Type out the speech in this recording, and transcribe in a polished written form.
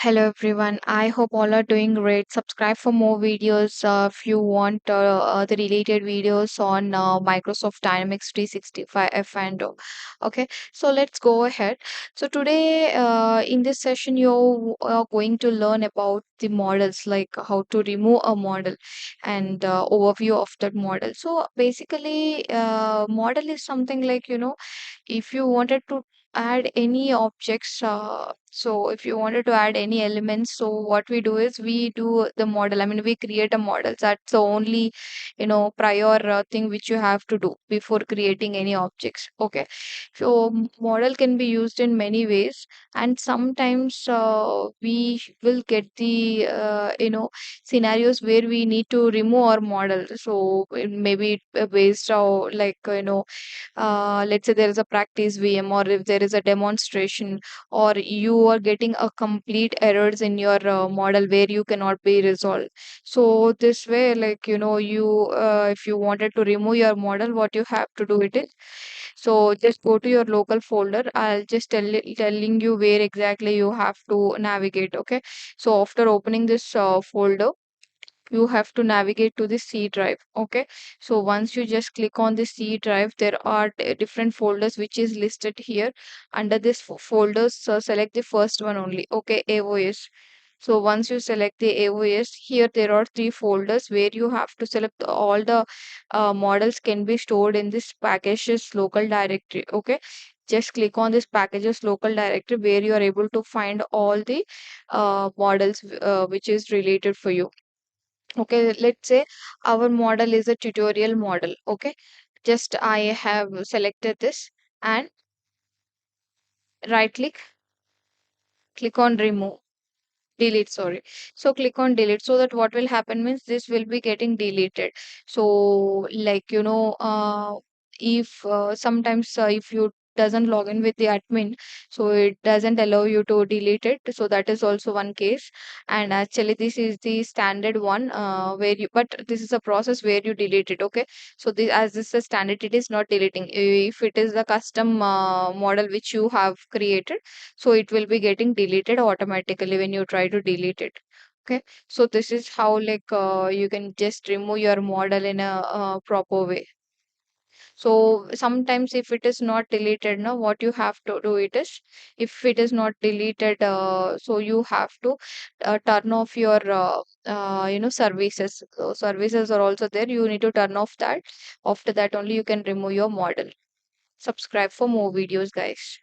Hello everyone. I hope all are doing great. Subscribe for more videos if you want the related videos on Microsoft Dynamics 365 F and O. Okay, so let's go ahead. So today in this session you are going to learn about the models, like how to remove a model and overview of that model. So basically, model is something like if you wanted to add any objects, so if you wanted to add any elements, so what we do is we do the model. I mean, we create a model. That's the only prior thing which you have to do before creating any objects. Okay, so model can be used in many ways, and sometimes we will get the scenarios where we need to remove our model. So it may be based on, like, let's say there is a practice VM, or if there is a demonstration, or you are getting a complete errors in your model where you cannot be resolved. So this way, like, you if you wanted to remove your model, what you have to do it is, so just go to your local folder. I'll just telling you where exactly you have to navigate. Okay, so after opening this folder, you have to navigate to the C drive. Okay, so once you just click on the C drive, there are different folders which is listed here. Under this folders, select the first one only. Okay, AOS. So once you select the AOS, here there are three folders where you have to select all the models can be stored in this packages local directory. Okay, just click on this packages local directory where you are able to find all the models which is related for you. Okay, let's say our model is a tutorial model. Okay, just I have selected this and right click on remove. Delete, sorry. So click on delete, so that what will happen means this will be getting deleted. So, like, if sometimes if you doesn't log in with the admin, so it doesn't allow you to delete it. So that is also one case. And actually this is the standard one, where you, but this is a process where you delete it. Okay, so this, as this is a standard, it is not deleting. If it is the custom model which you have created, so it will be getting deleted automatically when you try to delete it. Okay, so this is how, like, you can just remove your model in a proper way. So sometimes if it is not deleted, now what you have to do it is, if it is not deleted, so you have to turn off your services. So services are also there, you need to turn off that. After that only you can remove your model. Subscribe for more videos, guys.